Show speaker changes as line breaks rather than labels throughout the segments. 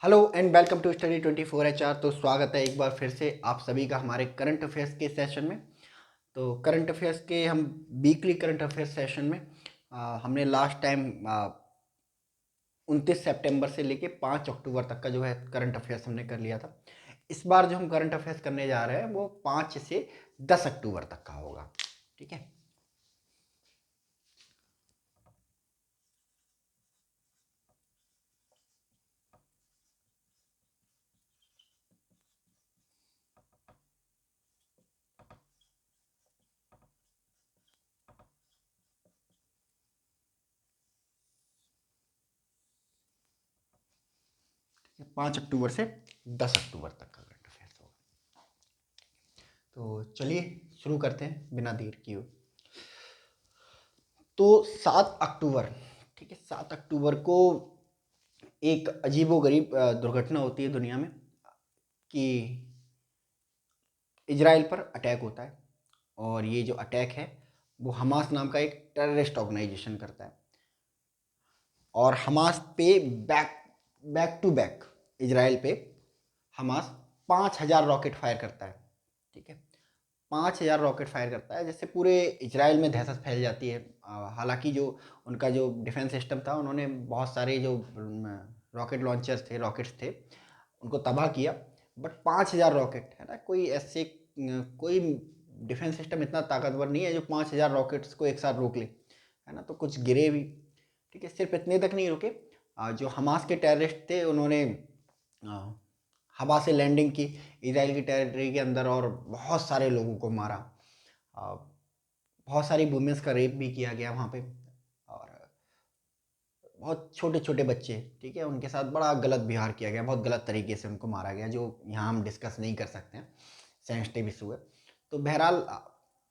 Hello and welcome to study 24 HR। तो स्वागत है एक बार फिर से आप सभी का हमारे करंट अफेयर्स के सेशन में। तो करंट अफेयर्स के हम वीकली करंट अफेयर्स सेशन में हमने लास्ट टाइम 29 सितंबर से लेके 5 अक्टूबर तक का जो है करंट अफेयर्स हमने कर लिया था। इस बार जो हम करंट अफेयर्स करने जा रहे हैं वो 5 से 10 अक्टूबर तक का होगा। ठीक है। 5 अक्टूबर से 10 अक्टूबर तक का करंट अफेयर्स होगा। तो चलिए शुरू करते हैं बिना देर किए। तो 7 अक्टूबर, ठीक है, 7 अक्टूबर को एक अजीबोगरीब दुर्घटना होती है दुनिया में कि इजराइल पर अटैक होता है। और ये जो अटैक है वो हमास नाम का एक टेररिस्ट ऑर्गेनाइजेशन करता है। और हमास पे back back to back Israel पे हमास 5,000 रॉकेट फायर करता है। ठीक है, 5,000 रॉकेट फायर करता है, जिससे पूरे इजराइल में दहशत फैल जाती है। हालांकि जो उनका जो डिफेंस सिस्टम था, उन्होंने बहुत सारे जो रॉकेट लॉन्चर्स थे, रॉकेट्स थे, उनको तबाह किया। बट 5,000 रॉकेट है ना, कोई ऐसे कोई डिफेंस सिस्टम इतना ताकतवर नहीं है जो 5,000 रॉकेट्स को एक साथ रोक ले, है ना। तो कुछ गिरे भी। ठीक है, सिर्फ इतने तक नहीं रुके। जो हमास के टेररिस्ट थे उन्होंने आ, हवा से लैंडिंग की इसराइल की टेरिटरी के अंदर और बहुत सारे लोगों को मारा। बहुत सारी वुमेंस का रेप भी किया गया वहाँ पे। और बहुत छोटे छोटे बच्चे, ठीक है, उनके साथ बड़ा गलत व्यवहार किया गया, बहुत गलत तरीके से उनको मारा गया, जो यहाँ हम डिस्कस नहीं कर सकते हैं, सेंसिटिव इशू है। तो बहरहाल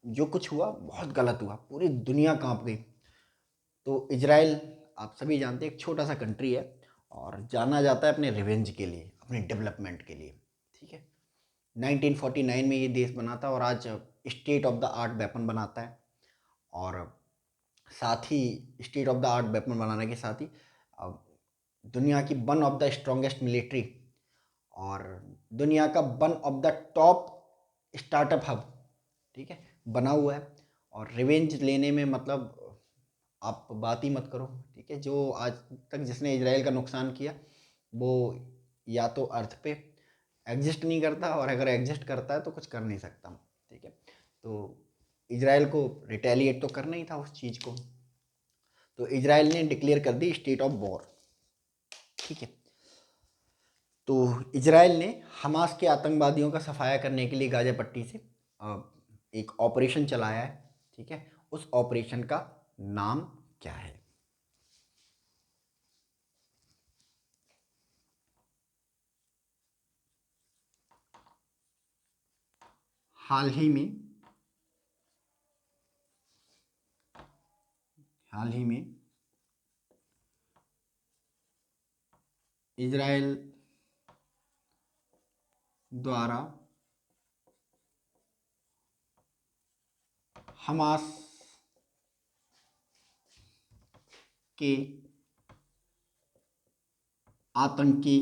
जो कुछ हुआ बहुत गलत हुआ, पूरी दुनिया कांप गई। तो इजराइल, आप सभी जानते हैं, एक छोटा सा कंट्री है और जाना जाता है अपने रिवेंज के लिए, अपने डेवलपमेंट के लिए। ठीक है, 1949 में ये देश बना था और आज state of the art weapon बनाता है। और साथ ही state of the art weapon बनाने के साथ ही दुनिया की one of the strongest military और दुनिया का one of the top startup hub, ठीक है, बना हुआ है। और रिवेंज लेने में मतलब आप बात ही मत करो। ठीक है, जो आज तक जिसने इजराइल का नुकसान किया वो या तो अर्थ पे एग्जिस्ट नहीं करता, और अगर एग्जिस्ट करता है तो कुछ कर नहीं सकता। ठीक है, तो इजराइल को रिटेलिएट तो करना ही था उस चीज़ को। तो इजराइल ने डिक्लेयर कर दी स्टेट ऑफ वॉर। ठीक है, तो इजराइल ने हमास के आतंकवादियों का सफाया करने के लिए गाजा पट्टी से एक ऑपरेशन चलाया है। ठीक है, उस ऑपरेशन का नाम क्या है? हाल ही में हाल ही में इजराइल द्वारा हमास के आतंकी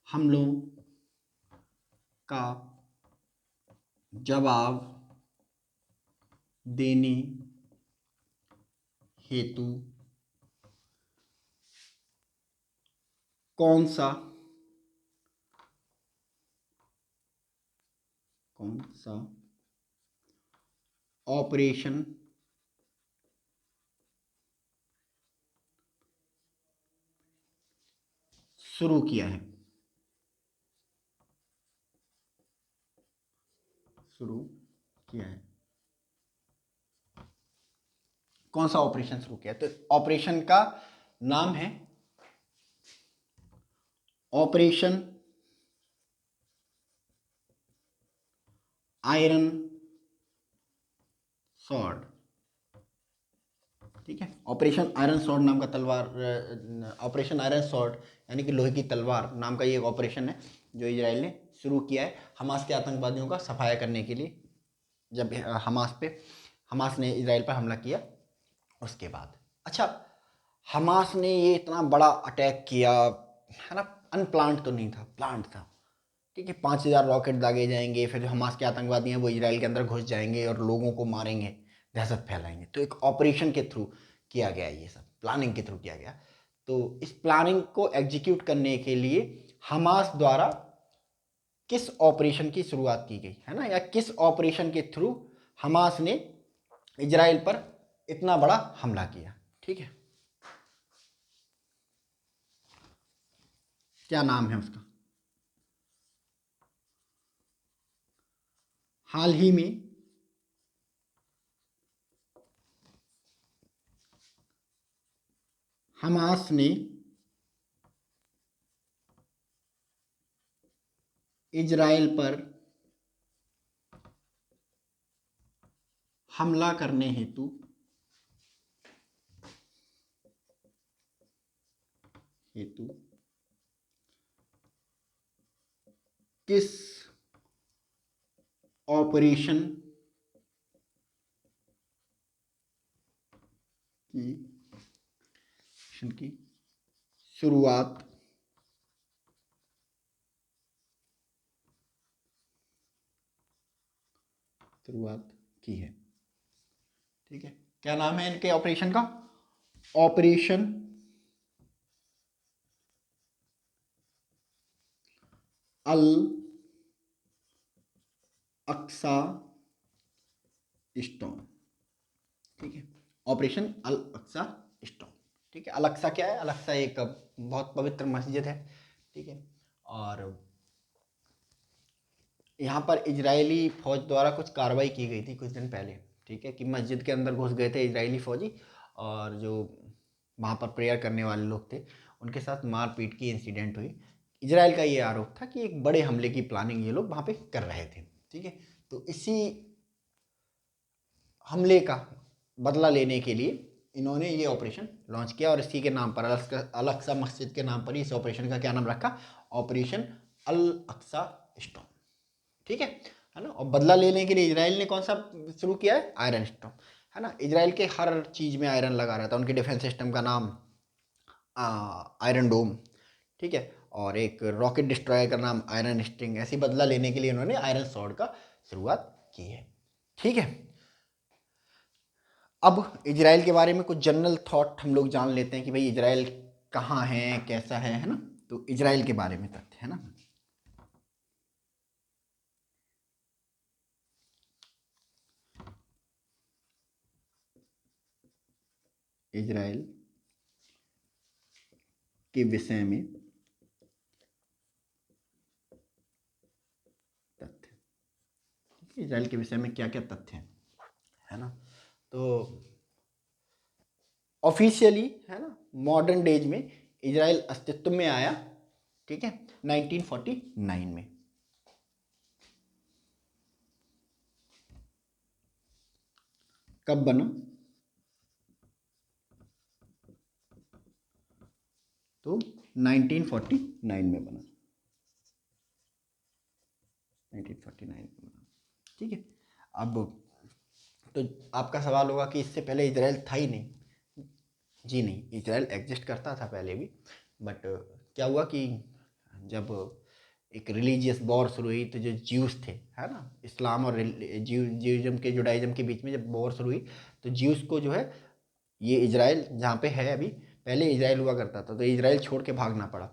हमलों का जवाब देने हेतु कौन सा कौन सा ऑपरेशन शुरू किया है? शुरू किया है, कौन सा ऑपरेशन शुरू किया? तो ऑपरेशन का नाम है ऑपरेशन आयरन सॉर्ड। ठीक है, ऑपरेशन आयरन सॉर्ड नाम का तलवार, ऑपरेशन आयरन सॉर्ड यानी कि लोहे की तलवार नाम का ये एक ऑपरेशन है जो इजराइल ने शुरू किया है हमास के आतंकवादियों का सफाया करने के लिए। जब हमास ने इजराइल पर हमला किया उसके बाद। अच्छा, हमास ने ये इतना बड़ा अटैक किया, है ना, अनप्लान्ड तो नहीं था, प्लान्ड था, ठीक है। 5,000 रॉकेट दागे जाएंगे, फिर जो हमास के आतंकवादी हैं वो इजराइल के अंदर घुस जाएंगे और लोगों को मारेंगे, दहशत फैलाएंगे। तो एक ऑपरेशन के थ्रू किया गया, ये सब प्लानिंग के थ्रू किया गया। तो इस प्लानिंग को एग्जीक्यूट करने के लिए हमास द्वारा किस ऑपरेशन की शुरुआत की गई, है ना, या किस ऑपरेशन के थ्रू हमास ने इजराइल पर इतना बड़ा हमला किया, ठीक है। क्या नाम है उसका? हाल ही में हमास ने इजराइल पर हमला करने हेतु किस ऑपरेशन की शुरुआत की है, ठीक है। क्या नाम है इनके ऑपरेशन का? ऑपरेशन अल अक्सा स्टॉर्म, ठीक है। ऑपरेशन अल अक्सा स्टॉर्म, ठीक है। अल अक्सा क्या है? अल अक्सा एक बहुत पवित्र मस्जिद है, ठीक है। और यहाँ पर इजरायली फौज द्वारा कुछ कार्रवाई की गई थी कुछ दिन पहले, ठीक है, कि मस्जिद के अंदर घुस गए थे इजरायली फौजी, और जो वहाँ पर प्रेयर करने वाले लोग थे उनके साथ मारपीट की इंसिडेंट हुई। इजराइल का ये आरोप था कि एक बड़े हमले की प्लानिंग ये लोग वहाँ पे कर रहे थे, ठीक है। तो इसी हमले का बदला लेने के लिए इन्होंने ये ऑपरेशन लॉन्च किया, और इसी के नाम पर अल अक्सा मस्जिद के नाम पर ही इस ऑपरेशन का क्या नाम रखा? ऑपरेशन अल अक्सा स्टॉर्म, ठीक है ना। और बदला लेने के लिए इजराइल ने कौन सा शुरू किया है? आयरन स्टॉर्म, है ना। इजराइल के हर चीज़ में आयरन लगा रहता है, उनके डिफेंस सिस्टम का नाम आयरन डोम, ठीक है। और एक रॉकेट डिस्ट्रॉयर का नाम आयरन स्टिंग। ऐसी बदला लेने के लिए इन्होंने आयरन स्वॉर्ड का शुरुआत की है, ठीक है। अब इजराइल के बारे में कुछ जनरल थॉट हम लोग जान लेते हैं कि भाई इजराइल कहाँ है, कैसा है ना। तो इजराइल के बारे में तथ्य, है ना। इजराइल के विषय में तथ्य, इजराइल के विषय में क्या क्या तथ्य हैं, है ना। तो ऑफिशियली, है ना, मॉडर्न डेज में इजराइल अस्तित्व में आया, ठीक है, 1949 में। कब बना? तो 1949 में बना, 1949 में बना, ठीक है। अब तो आपका सवाल होगा कि इससे पहले इजराइल था ही नहीं। जी नहीं, इजराइल एग्जिस्ट करता था पहले भी, बट क्या हुआ कि जब एक रिलीजियस वॉर शुरू हुई तो जो ज्यूस थे, है ना, इस्लाम और ज्यूइज्म के, जुडाइज्म के बीच में जब वॉर शुरू हुई तो ज्यूस को जो है, ये इजराइल जहाँ पे है अभी, पहले इजराइल हुआ करता था, तो इजराइल छोड़ के भागना पड़ा,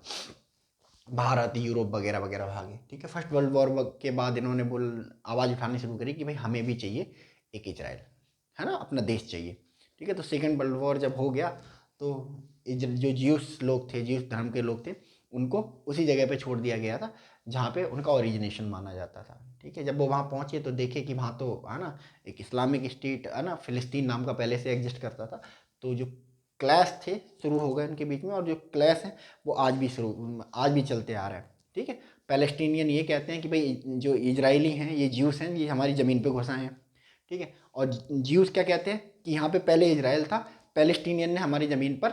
भारत यूरोप वगैरह वगैरह भागे, ठीक है। फर्स्ट वर्ल्ड वॉर के बाद इन्होंने बोल आवाज़ उठानी शुरू करी कि भाई हमें भी चाहिए एक इजराइल, है ना, अपना देश चाहिए, ठीक है। तो सेकेंड वर्ल्ड वॉर जब हो गया तो जो ज्यूस लोग थे, ज्यूस धर्म के लोग थे, उनको उसी जगह पे छोड़ दिया गया था जहाँ पे उनका ओरिजिनेशन माना जाता था, ठीक है। जब वो वहाँ पहुँचे तो देखे कि वहाँ तो, है ना, एक इस्लामिक स्टेट, है ना, फिलिस्तीन नाम का पहले से एग्जिस्ट करता था। तो जो क्लैश थे शुरू हो गए उनके बीच में, और जो क्लैश है वो आज भी चलते आ रहा है, ठीक है। पैलेस्टीनियन ये कहते हैं कि भाई जो इजरायली हैं, ये ज्यूस हैं, ये हमारी ज़मीन पे घुसा है, ठीक है। और ज्यूस क्या कहते हैं कि यहाँ पे पहले इजराइल था, पैलेस्टीनियन ने हमारी ज़मीन पर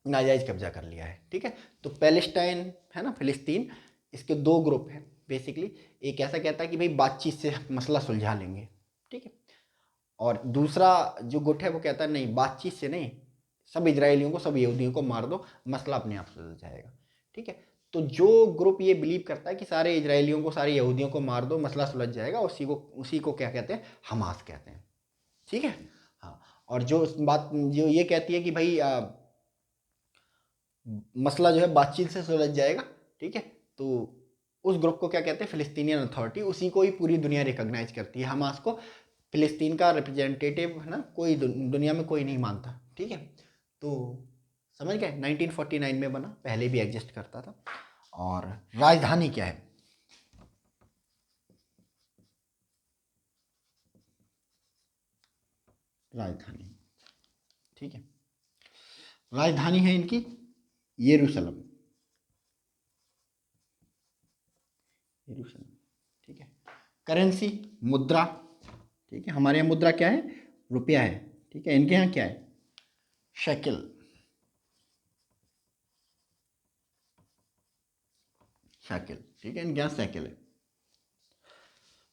नाजायज़ कब्जा कर लिया है, ठीक है। तो पैलेस्टाइन, है ना, फिलिस्तीन, इसके दो ग्रुप हैं बेसिकली। एक ऐसा कहता है कि भाई बातचीत से मसला सुलझा लेंगे, ठीक है। और दूसरा जो गुट है वो कहता है नहीं, बातचीत से नहीं, सब इजरायलियों को, सब यहूदियों को मार दो, मसला अपने आप सुलझ जाएगा। ठीक है, तो जो ग्रुप ये बिलीव करता है कि सारे इजरायलियों को, सारे यहूदियों को मार दो, मसला सुलझ जाएगा, उसी को क्या कहते हैं, हमास कहते हैं। ठीक है। हाँ, और जो बात जो ये कहती है कि भाई मसला जो है बातचीत से सुलझ जाएगा, ठीक है, तो उस ग्रुप को क्या कहते हैं, फिलिस्तीनियन अथॉरिटी। उसी को ही पूरी दुनिया रिकॉग्नाइज करती है। हमास को फिलिस्तीन का रिप्रेजेंटेटिव है ना, कोई दुनिया में कोई नहीं मानता। ठीक है, तो समझ गए, 1949 में बना, पहले भी एग्जिस्ट करता था। और राजधानी क्या है, राजधानी, ठीक है, राजधानी है इनकी यरूशलेम, यरूशलेम। ठीक है, करेंसी, मुद्रा, ठीक है, हमारे यहाँ मुद्रा क्या है, रुपया है। ठीक है, इनके यहाँ क्या है, शेकिल, शेकिल। ठीक है, इनके यहाँ शेकिल है।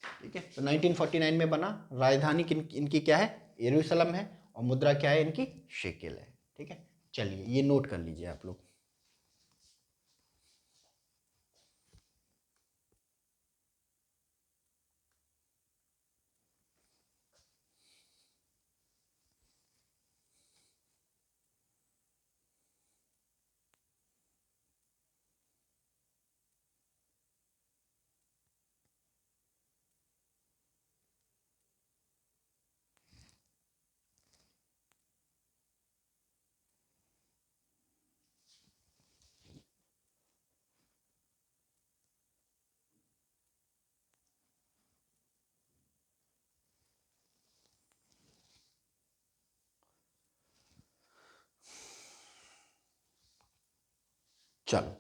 ठीक है, तो 1949 में बना। राजधानी इनकी क्या है, यरूशलेम है, और मुद्रा क्या है इनकी, शेकिल है। ठीक है, चलिए ये नोट कर लीजिए आप लोग। चलो,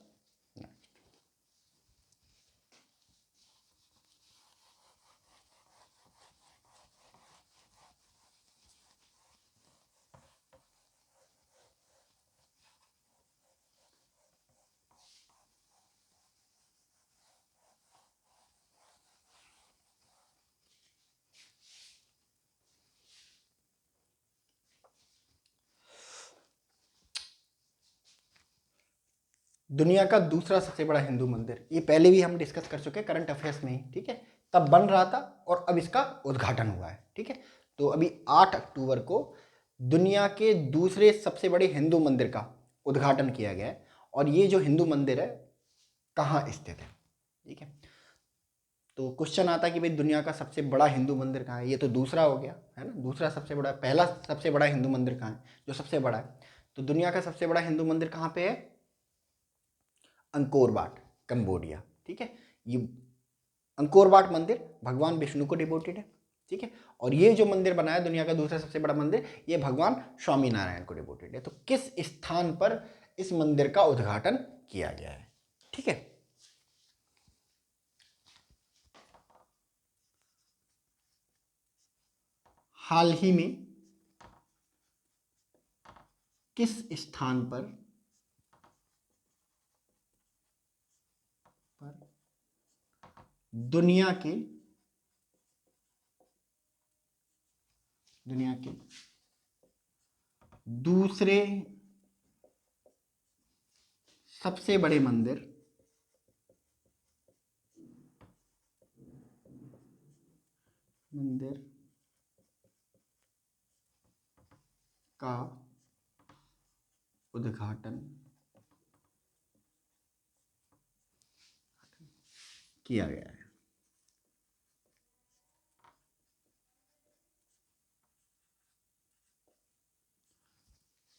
दुनिया का दूसरा सबसे बड़ा हिंदू मंदिर, ये पहले भी हम डिस्कस कर चुके हैं करंट अफेयर्स में ही। ठीक है, तब बन रहा था और अब इसका उद्घाटन हुआ है। ठीक है, तो अभी 8 अक्टूबर को दुनिया के दूसरे सबसे बड़े हिंदू मंदिर का उद्घाटन किया गया है। और ये जो हिंदू मंदिर है कहाँ स्थित है। ठीक है, तो क्वेश्चन आता है कि भाई दुनिया का सबसे बड़ा हिंदू मंदिर कहाँ है, ये तो दूसरा हो गया है ना, दूसरा सबसे बड़ा, पहला सबसे बड़ा हिंदू मंदिर कहाँ है, जो सबसे बड़ा है। तो दुनिया का सबसे बड़ा हिंदू मंदिर कहाँ पे है, अंकोर वाट, कंबोडिया। ठीक है, ये अंकोर वाट मंदिर भगवान विष्णु को डिवोटेड है। ठीक है, और ये जो मंदिर बना है दुनिया का दूसरा सबसे बड़ा मंदिर, ये भगवान स्वामी नारायण को डिवोटेड है। तो किस स्थान पर इस मंदिर का उद्घाटन किया गया है। ठीक है, हाल ही में किस स्थान पर दुनिया के दूसरे सबसे बड़े मंदिर का उद्घाटन किया गया है।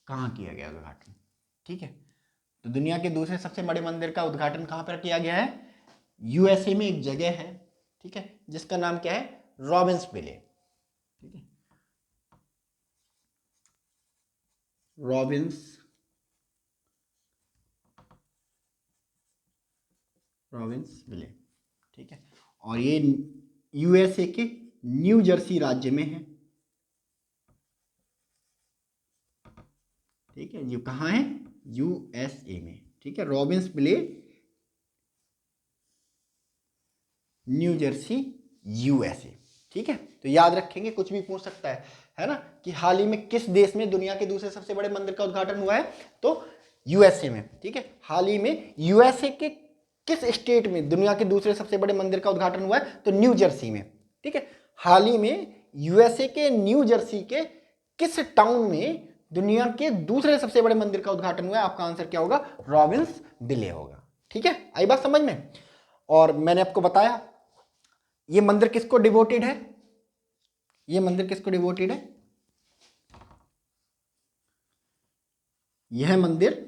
कहाँ किया गया उद्घाटन। ठीक है, तो दुनिया के दूसरे सबसे बड़े मंदिर का उद्घाटन कहाँ पर किया गया है, यूएसए में एक जगह है। ठीक है, जिसका नाम क्या है, रॉबिन्सविले। ठीक है, रॉबिन्सविले। ठीक है, और ये यूएसए के न्यू जर्सी राज्य में है। ठीक है, ये कहाँ है, यूएसए में। ठीक है, रॉबिन्सविले, न्यू जर्सी, यूएसए। ठीक है, तो याद रखेंगे, कुछ भी पूछ सकता है ना, कि हाल ही में किस देश में दुनिया के दूसरे सबसे बड़े मंदिर का उद्घाटन हुआ है, तो यूएसए में। ठीक है, हाल ही में यूएसए के किस स्टेट में दुनिया के दूसरे सबसे बड़े मंदिर का उद्घाटन हुआ है, तो न्यू जर्सी में। ठीक है, हाल ही में यूएसए के न्यू जर्सी के किस टाउन में दुनिया के दूसरे सबसे बड़े मंदिर का उद्घाटन हुआ है, आपका आंसर क्या होगा, रॉबिन्स विले होगा। ठीक है, आई बात समझ में। और मैंने आपको बताया ये मंदिर किसको डिवोटेड है, ये मंदिर किसको डिवोटेड है, यह मंदिर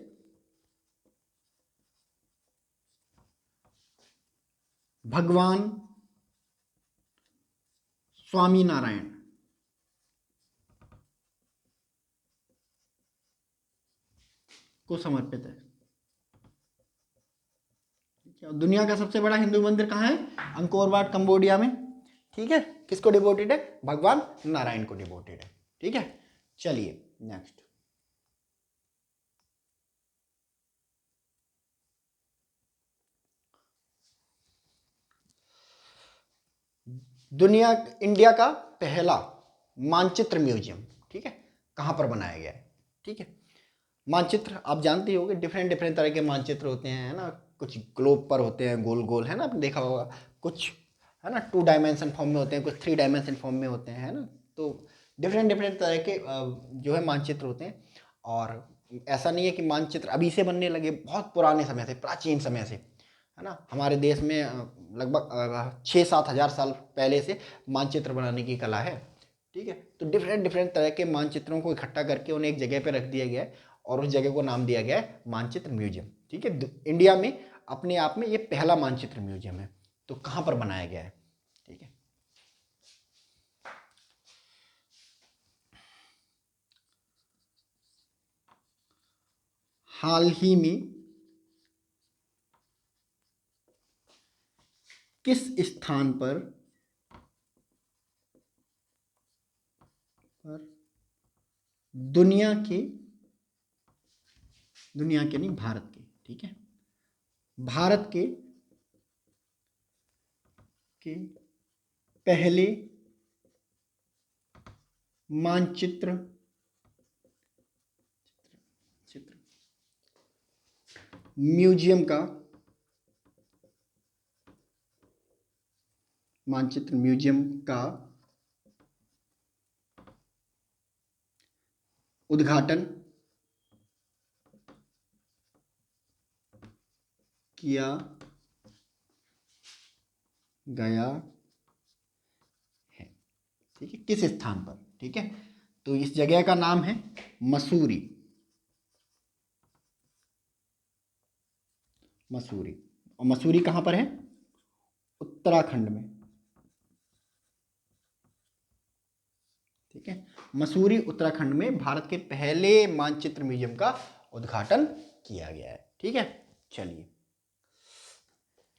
भगवान स्वामी नारायण को समर्पित है। दुनिया का सबसे बड़ा हिंदू मंदिर कहाँ है, अंकोर वाट कंबोडिया में। ठीक है, किसको डिवोटेड है, भगवान नारायण को डिवोटेड है। ठीक है, चलिए नेक्स्ट। दुनिया इंडिया का पहला मानचित्र म्यूजियम, ठीक है, कहाँ पर बनाया गया है। ठीक है, मानचित्र आप जानते ही होंगे, डिफरेंट डिफरेंट तरह के मानचित्र होते हैं, है ना, कुछ ग्लोब पर होते हैं, गोल गोल, है ना, आपने देखा होगा, कुछ है ना 2 डायमेंशन फॉर्म में होते हैं, कुछ 3 डायमेंशन फॉर्म में होते हैं, है ना। तो डिफरेंट डिफरेंट तरह के जो है मानचित्र होते हैं। और ऐसा नहीं है कि मानचित्र अभी से बनने लगे, बहुत पुराने समय से, प्राचीन समय से, है ना, हमारे देश में लगभग 6-7 हज़ार साल पहले से मानचित्र बनाने की कला है। ठीक है, तो डिफरेंट डिफरेंट तरह के मानचित्रों को इकट्ठा करके उन्हें एक जगह पे रख दिया गया है, और उस जगह को नाम दिया गया है मानचित्र म्यूजियम। ठीक है, इंडिया में अपने आप में ये पहला मानचित्र म्यूजियम है। तो कहाँ पर बनाया गया है, ठीक है, हाल ही में किस स्थान पर दुनिया के नहीं, भारत के, ठीक है, भारत के पहले मानचित्र चित्र म्यूजियम का मानचित्र म्यूजियम का उद्घाटन किया गया है। ठीक है, किस स्थान पर, ठीक है, तो इस जगह का नाम है मसूरी। मसूरी, और मसूरी कहाँ पर है, उत्तराखंड में। ठीक है, मसूरी उत्तराखंड में भारत के पहले मानचित्र म्यूजियम का उद्घाटन किया गया है। ठीक है, चलिए,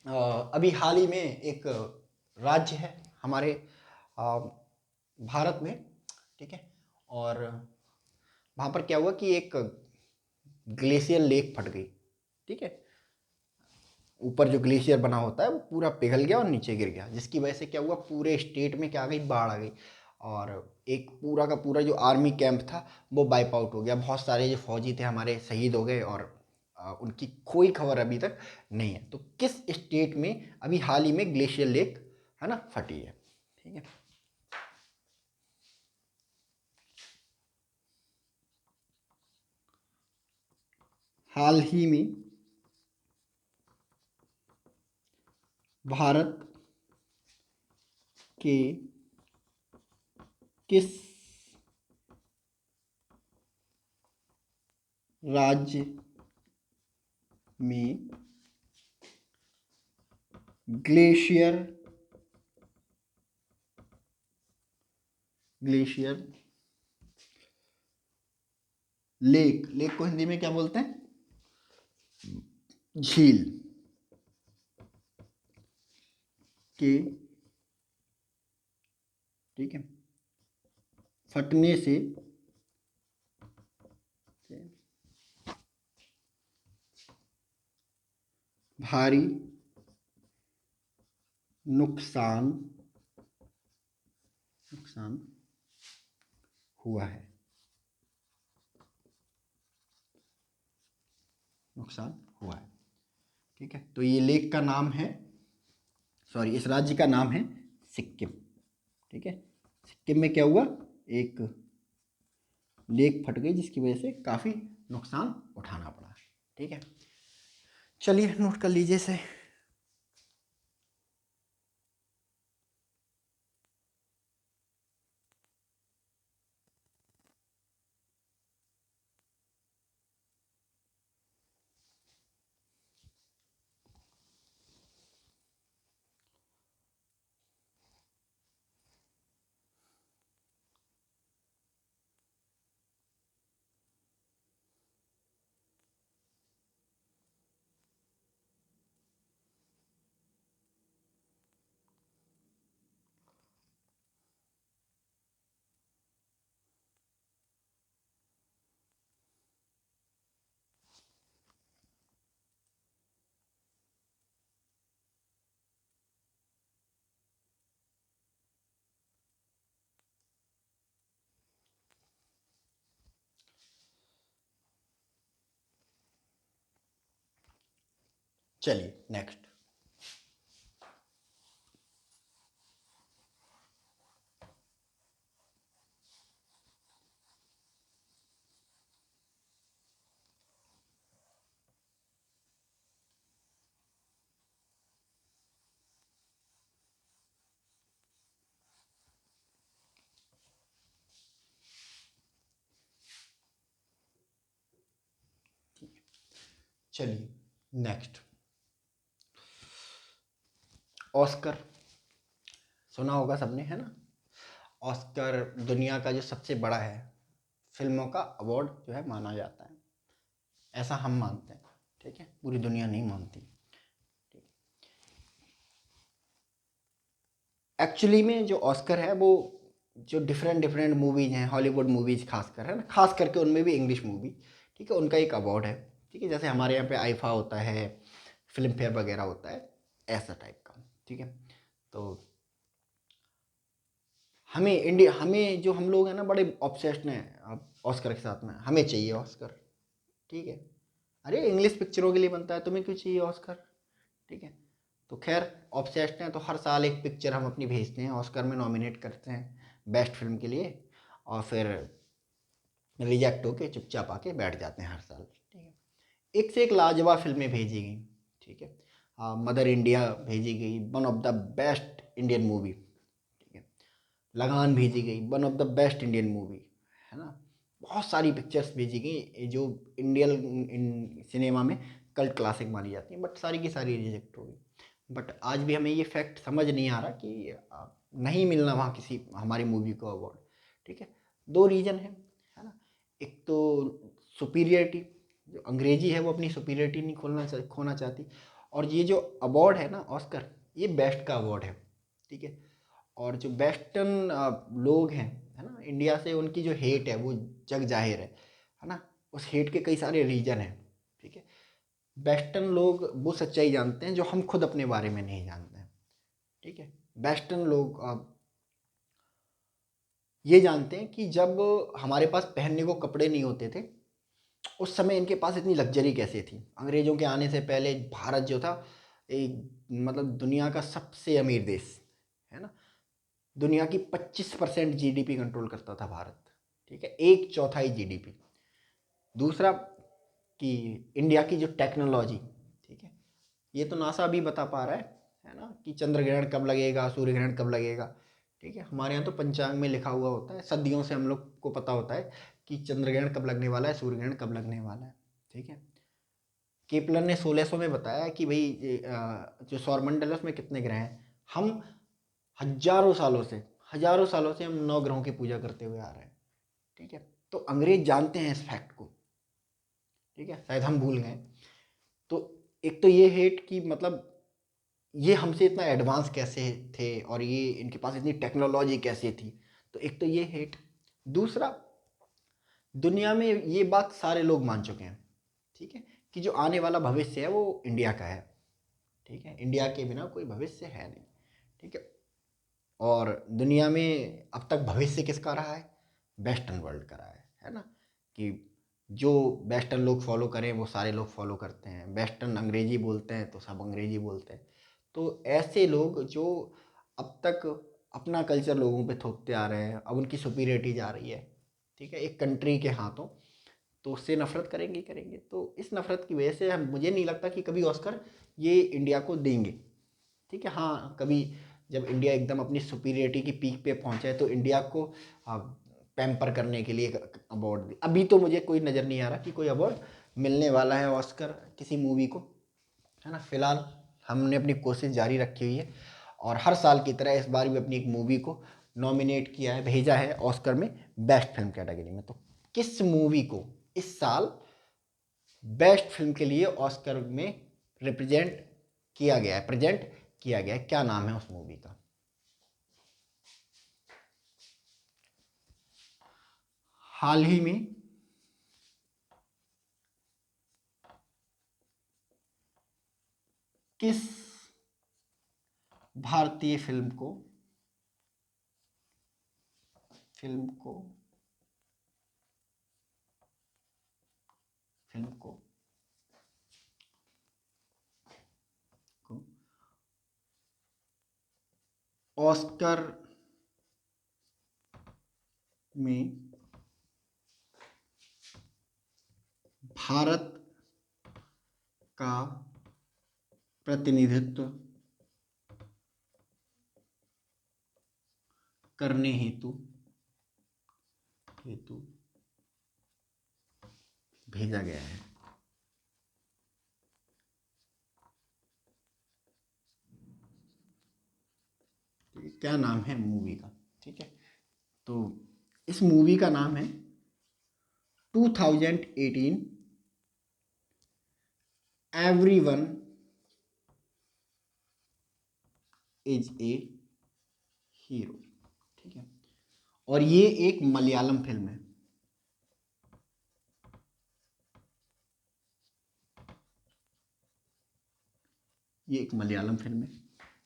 अभी हाल ही में एक राज्य है हमारे भारत में, ठीक है, और वहाँ पर क्या हुआ कि एक ग्लेशियर लेक फट गई। ठीक है, ऊपर जो ग्लेशियर बना होता है वो पूरा पिघल गया और नीचे गिर गया, जिसकी वजह से क्या हुआ, पूरे स्टेट में क्या आ गई, बाढ़ आ गई, और एक पूरा का पूरा जो आर्मी कैंप था वो वाइप आउट हो गया। बहुत सारे जो फौजी थे हमारे शहीद हो गए, और उनकी कोई खबर अभी तक नहीं है। तो किस स्टेट में अभी हाल ही में ग्लेशियर लेक, है ना, फटी है। ठीक है, हाल ही में भारत के किस राज्य में ग्लेशियर ग्लेशियर लेक, लेक को हिंदी में क्या बोलते हैं, झील के, ठीक है, फटने से भारी नुकसान नुकसान हुआ है, नुकसान हुआ है। ठीक है, तो ये लेक का नाम है, सॉरी इस राज्य का नाम है सिक्किम। ठीक है, सिक्किम में क्या हुआ, एक लेक फट गई जिसकी वजह से काफ़ी नुकसान उठाना पड़ा। ठीक है, चलिए नोट कर लीजिए इसे। चलिए नेक्स्ट। चलिए नेक्स्ट, ऑस्कर सुना होगा सबने, है ना। ऑस्कर दुनिया का जो सबसे बड़ा है फिल्मों का अवार्ड जो है माना जाता है, ऐसा हम मानते हैं। ठीक है, पूरी दुनिया नहीं मानती। एक्चुअली में जो ऑस्कर है वो जो डिफरेंट डिफरेंट मूवीज हैं, हॉलीवुड मूवीज खासकर, है ना, खास करके उनमें भी इंग्लिश मूवी, ठीक है, उनका एक अवार्ड है। ठीक है, जैसे हमारे यहाँ पे आईफा होता है, फिल्म फेयर वगैरह होता है, ऐसा टाइप का। ठीक है, तो हमें इंडिया, हमें जो हम लोग हैं ना बड़े ऑब्सेस्ड हैं अब ऑस्कर के साथ में, हमें चाहिए ऑस्कर। ठीक है, अरे इंग्लिश पिक्चरों के लिए बनता है, तुम्हें क्यों चाहिए ऑस्कर। ठीक है, तो खैर ऑब्सेस्ड हैं, तो हर साल एक पिक्चर हम अपनी भेजते हैं, ऑस्कर में नॉमिनेट करते हैं बेस्ट फिल्म के लिए, और फिर रिजेक्ट होके चुपचाप आके बैठ जाते हैं हर साल। ठीक है, एक से एक लाजवाब फिल्में भेजी गई। ठीक है, मदर इंडिया भेजी गई, one of the best Indian movie. ठीक है, लगान भेजी गई, one of the best Indian movie, है ना। बहुत सारी पिक्चर्स भेजी गई जो इंडियन सिनेमा में कल्ट क्लासिक मानी जाती हैं, बट सारी की सारी रिजेक्ट हो गई। बट आज भी हमें ये फैक्ट समझ नहीं आ रहा कि नहीं मिलना वहाँ किसी हमारी मूवी को अवार्ड। ठीक है, दो रीज़न है ना। एक तो सुपीरियरिटी, जो अंग्रेजी है वो अपनी सुपीरियरिटी नहीं खोना चाहती, और ये जो अवार्ड है ना ऑस्कर, ये बेस्ट का अवार्ड है। ठीक है, और जो वेस्टर्न लोग हैं, है ना, इंडिया से उनकी जो हेट है वो जग जाहिर है ना। उस हेट के कई सारे रीजन हैं। ठीक है, वेस्टर्न लोग वो सच्चाई जानते हैं जो हम खुद अपने बारे में नहीं जानते हैं। ठीक है, वेस्टर्न लोग ये जानते हैं कि जब हमारे पास पहनने को कपड़े नहीं होते थे, उस समय इनके पास इतनी लग्जरी कैसे थी। अंग्रेजों के आने से पहले भारत जो था एक, मतलब दुनिया का सबसे अमीर देश, है ना। दुनिया की 25% जीडीपी कंट्रोल करता था भारत। ठीक है, एक चौथाई जीडीपी। दूसरा कि इंडिया की जो टेक्नोलॉजी, ठीक है, ये तो नासा अभी बता पा रहा है ना, कि चंद्र ग्रहण कब लगेगा, सूर्य ग्रहण कब लगेगा। ठीक है, हमारे यहाँ तो पंचांग में लिखा हुआ होता है, सदियों से हम लोग को पता होता है कि चंद्र ग्रहण कब लगने वाला है, सूर्य ग्रहण कब लगने वाला है। ठीक है, केपलर ने 1600 में बताया कि भाई जो सौरमंडल है उसमें कितने ग्रह हैं। हम हजारों सालों से, हजारों सालों से हम 9 ग्रहों की पूजा करते हुए आ रहे हैं। ठीक है, तो अंग्रेज जानते हैं इस फैक्ट को। ठीक है, शायद हम भूल गए। तो एक तो ये हेट कि मतलब ये हमसे इतना एडवांस कैसे थे, और ये इनके पास इतनी टेक्नोलॉजी कैसे थी, तो एक तो ये हेट। दूसरा, दुनिया में ये बात सारे लोग मान चुके हैं, ठीक है, कि जो आने वाला भविष्य है वो इंडिया का है। ठीक है, इंडिया के बिना कोई भविष्य है नहीं। ठीक है, और दुनिया में अब तक भविष्य किसका रहा है? वेस्टर्न वर्ल्ड का रहा है ना? कि जो वेस्टर्न लोग फॉलो करें वो सारे लोग फॉलो करते हैं, वेस्टर्न अंग्रेजी बोलते हैं तो सब अंग्रेजी बोलते हैं। तो ऐसे लोग जो अब तक अपना कल्चर लोगों पे थोपते आ रहे हैं, अब उनकी सुपीरियरिटी जा रही है, ठीक है, एक कंट्री के हाथों, तो उससे नफरत करेंगे ही करेंगे। तो इस नफरत की वजह से हम, मुझे नहीं लगता कि कभी ऑस्कर ये इंडिया को देंगे, ठीक है। हाँ, कभी जब इंडिया एकदम अपनी सुपीरियरिटी की पीक पे पहुंचा है तो इंडिया को पैम्पर करने के लिए एक अवार्ड दी। अभी तो मुझे कोई नज़र नहीं आ रहा कि कोई अवार्ड मिलने वाला है ऑस्कर किसी मूवी को, है ना। फिलहाल हमने अपनी कोशिश जारी रखी हुई है और हर साल की तरह इस बार भी अपनी एक मूवी को नॉमिनेट किया है, भेजा है ऑस्कर में बेस्ट फिल्म कैटेगरी में। तो किस मूवी को इस साल बेस्ट फिल्म के लिए ऑस्कर में रिप्रेजेंट किया गया है, प्रेजेंट किया गया है, क्या नाम है उस मूवी का? हाल ही में किस भारतीय फिल्म को फिल्म को को ऑस्कर में भारत का प्रतिनिधित्व करने हेतु हेतु भेजा गया है? ठीक है, क्या नाम है मूवी का? ठीक है, तो इस मूवी का नाम है 2018 एवरीवन इज ए हीरो। ठीक है, और ये एक मलयालम फिल्म है। ये एक मलयालम फिल्म है,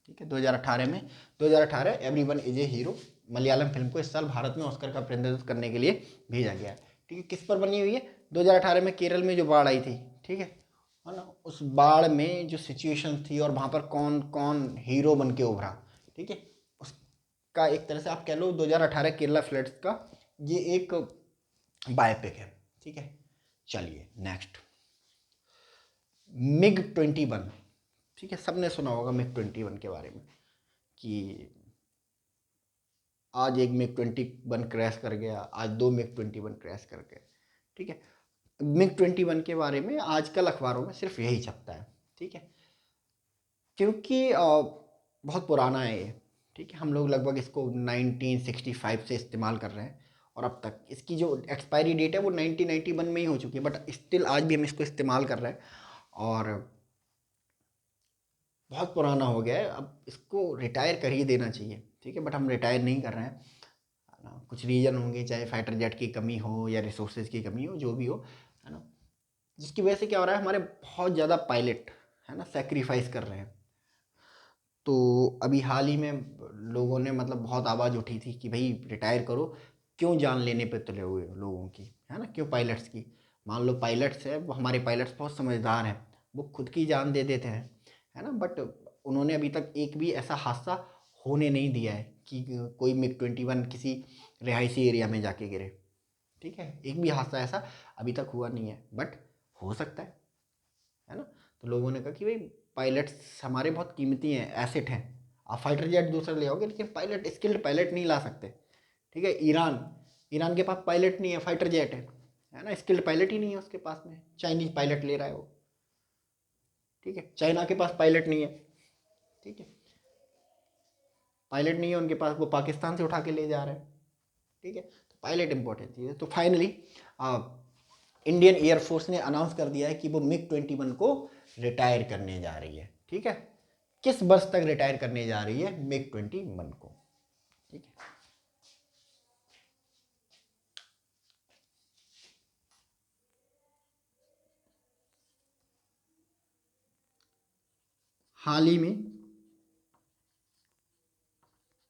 ठीक है, 2018 में, 2018 everyone is a hero Malayalam film को इस साल भारत में ऑस्कर का प्रतिनिधित्व करने के लिए भेजा गया है। ठीक है, किस पर बनी हुई है? 2018 में केरल में जो बाढ़ आई थी, ठीक है ना, उस बाढ़ में जो सिचुएशन थी और वहाँ पर कौन कौन हीरो बन के उभरा, ठीक है, उसका एक तरह से आप कह लो 2018 केरला फ्लड्स का ये एक बायोपिक है। ठीक है, चलिए नेक्स्ट, मिग 21। ठीक है, सबने सुना होगा मिग 21 के बारे में कि आज एक मिग 21 क्रैश कर गया, आज दो मिग 21 क्रैश कर गए। ठीक है, मिग 21 के बारे में आजकल अखबारों में सिर्फ यही छपता है। ठीक है, क्योंकि बहुत पुराना है ये। ठीक है, हम लोग लगभग इसको 1965 से इस्तेमाल कर रहे हैं और अब तक इसकी जो एक्सपायरी डेट है वो 1991 में ही हो चुकी है, बट स्टिल आज भी हम इसको इस्तेमाल कर रहे हैं और बहुत पुराना हो गया है, अब इसको रिटायर कर ही देना चाहिए। ठीक है, बट हम रिटायर नहीं कर रहे हैं, है ना। कुछ रीज़न होंगे, चाहे फाइटर जेट की कमी हो या रिसोर्सेज की कमी हो, जो भी हो, है ना, जिसकी वजह से क्या हो रहा है, हमारे बहुत ज़्यादा पायलट, है ना, सेक्रीफाइस कर रहे हैं। तो अभी हाल ही में लोगों ने मतलब बहुत आवाज़ उठी थी कि भाई रिटायर करो, क्यों जान लेने पे तुले हुए हो लोगों की, है ना, क्यों पायलट्स की। मान लो पायलट्स है, वो हमारे पायलट्स बहुत समझदार हैं, वो खुद की जान दे देते हैं, है ना, बट उन्होंने अभी तक एक भी ऐसा हादसा होने नहीं दिया है कि कोई मिग 21 किसी रिहायशी एरिया में जाके गिरे। ठीक है, एक भी हादसा ऐसा अभी तक हुआ नहीं है, बट हो सकता है ना। तो लोगों ने कहा कि भाई पायलट्स हमारे बहुत कीमती हैं, एसेट हैं, आप फाइटर जेट दूसरा ले आओगे लेकिन पायलट, स्किल्ड पायलट नहीं ला सकते। ठीक है, ईरान ईरान के पास पायलट नहीं है, फाइटर जेट है ना, स्किल्ड पायलट ही नहीं है उसके पास में, चाइनीज पायलट ले रहा है वो। ठीक है, चाइना के पास पायलट नहीं है, ठीक है, पायलट नहीं है उनके पास, वो पाकिस्तान से उठा के ले जा रहे हैं। ठीक है, तो पायलट इंपॉर्टेंट चीज़ है। तो फाइनली इंडियन एयरफोर्स ने अनाउंस कर दिया है कि वो मिग 21 को रिटायर करने जा रही है। ठीक है, किस वर्ष तक रिटायर करने जा रही है मिग 21 को? ठीक है, हाल ही में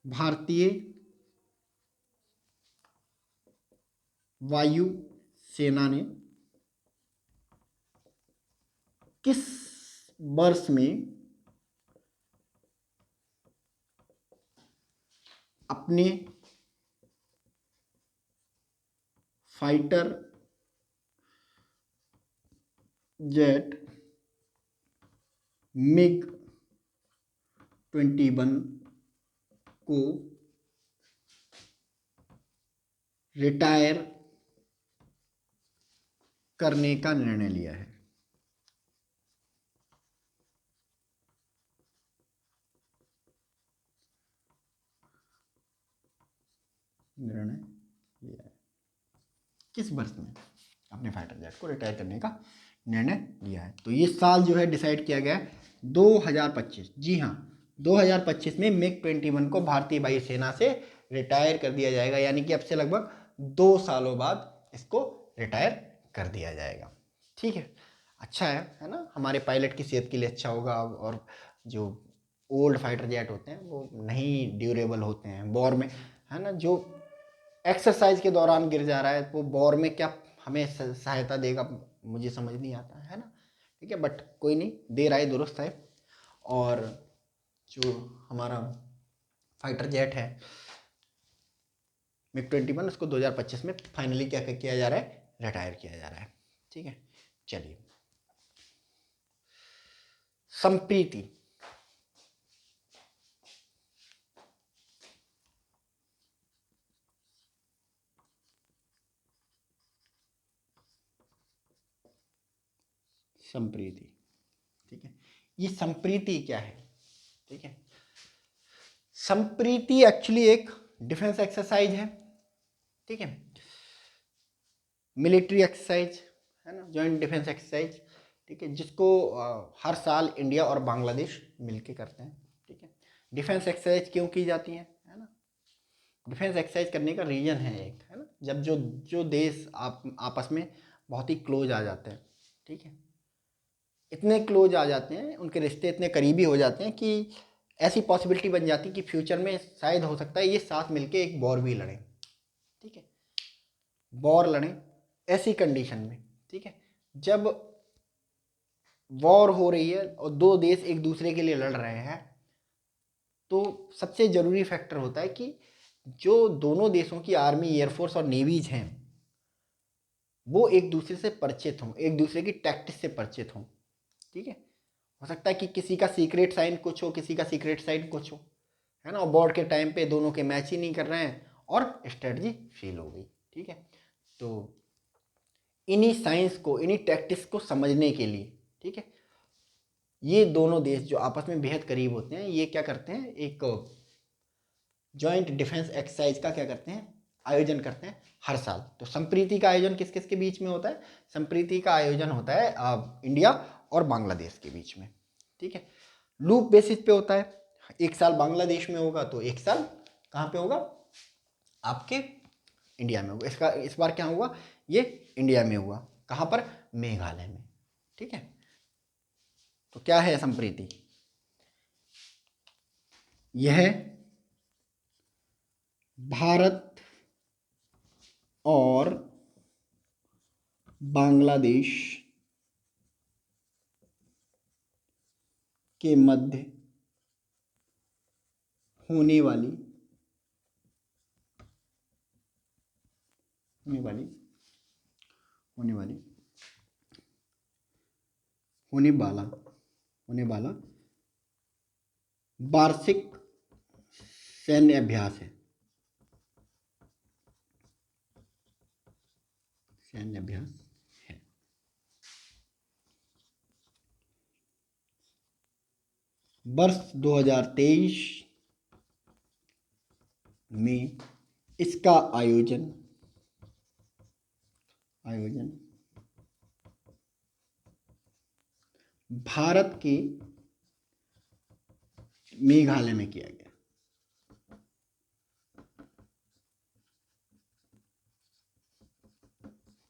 भारतीय वायु सेना ने किस वर्ष में अपने फाइटर जेट मिग 21 को रिटायर करने का निर्णय लिया है? निर्णय लिया है किस वर्ष में अपने फाइटर जेट को रिटायर करने का निर्णय लिया है? तो ये साल जो है डिसाइड किया गया है 2025। जी हाँ, 2025 में मिग 21 को भारतीय वायुसेना से रिटायर कर दिया जाएगा, यानी कि अब से लगभग 2 सालों बाद इसको रिटायर कर दिया जाएगा। ठीक है, अच्छा है ना, हमारे पायलट की सेहत के लिए अच्छा होगा। और जो ओल्ड फाइटर जेट होते हैं वो नहीं ड्यूरेबल होते हैं, वॉर में, है ना, जो एक्सरसाइज के दौरान गिर जा रहा है वो वॉर में क्या हमें सहायता देगा, मुझे समझ नहीं आता है ना। ठीक है, बट कोई नहीं, देर आए दुरुस्त है। और जो हमारा फाइटर जेट है मिग 21, उसको 2025 में फाइनली क्या किया जा रहा है, रिटायर किया जा रहा है। ठीक है, चलिए, संप्रीति संप्रीति, ठीक है, ये संप्रीति क्या है? ठीक है, संप्रीति एक्चुअली एक डिफेंस एक्सरसाइज है। ठीक है, मिलिट्री एक्सरसाइज है ना, जॉइंट डिफेंस एक्सरसाइज। ठीक है, जिसको हर साल इंडिया और बांग्लादेश मिलके करते हैं। ठीक है, डिफेंस एक्सरसाइज क्यों की जाती है ना, डिफेंस एक्सरसाइज करने का रीजन है एक, है ना, जब जो जो देश आपस में बहुत ही क्लोज आ जाते हैं। ठीक है, इतने क्लोज आ जाते हैं, उनके रिश्ते इतने करीबी हो जाते हैं कि ऐसी पॉसिबिलिटी बन जाती है कि फ्यूचर में शायद हो सकता है ये साथ मिलके एक वॉर भी लड़ें। ठीक है, वॉर लड़ें ऐसी कंडीशन में। ठीक है, जब वॉर हो रही है और दो देश एक दूसरे के लिए लड़ रहे हैं, तो सबसे ज़रूरी फैक्टर होता है कि जो दोनों देशों की आर्मी, एयरफोर्स और नेवीज हैं वो एक दूसरे से परिचित हों, एक दूसरे की टैक्टिस से परिचित हों। ठीक है, हो सकता है कि किसी का सीक्रेट साइन कुछ हो, किसी का सीक्रेट साइन कुछ हो, है ना, और बोर्ड के टाइम पे दोनों के मैच ही नहीं कर रहे हैं और स्ट्रेटजी फेल हो गई। ठीक है, तो इन्हीं साइंस को, इन्हीं टैक्टिक्स को समझने के लिए, ठीक है, ये दोनों देश जो आपस में बेहद करीब होते हैं, ये क्या करते हैं, एक जॉइंट डिफेंस एक्सरसाइज का क्या करते हैं, आयोजन करते हैं हर साल। तो संप्रीति का आयोजन किस किस के बीच में होता है? संप्रीति का आयोजन होता है इंडिया और बांग्लादेश के बीच में। ठीक है, लूप बेसिस पे होता है, एक साल बांग्लादेश में होगा तो एक साल कहाँ पे होगा, आपके इंडिया में होगा। इसका इस बार क्या हुआ, ये इंडिया में हुआ, कहाँ पर, मेघालय में। ठीक है, तो क्या है संप्रीति, यह भारत और बांग्लादेश के मध्य होने वाली होने वाली होने वाली होने वाला होने वाला वार्षिक सैन्य अभ्यास है, सैन्य अभ्यास है। वर्ष 2023 में इसका आयोजन भारत के मेघालय में किया गया।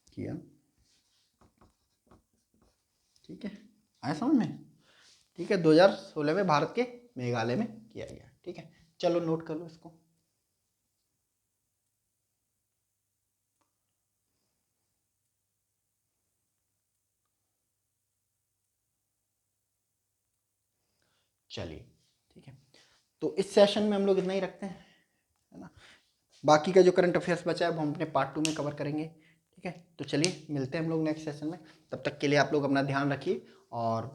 किया, ठीक है, आया समझ में? ठीक है, 2016 में भारत के मेघालय में किया गया। ठीक है, चलो नोट कर लो इसको। चलिए ठीक है, तो इस सेशन में हम लोग इतना ही रखते हैं, है ना। बाकी का जो करंट अफेयर्स बचा है वो हम अपने पार्ट 2 में कवर करेंगे, ठीक है। तो चलिए मिलते हैं हम लोग नेक्स्ट सेशन में। तब तक के लिए आप लोग अपना ध्यान रखिए और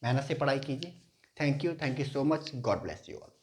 मेहनत से पढ़ाई कीजिए। Thank you so much. God bless you all.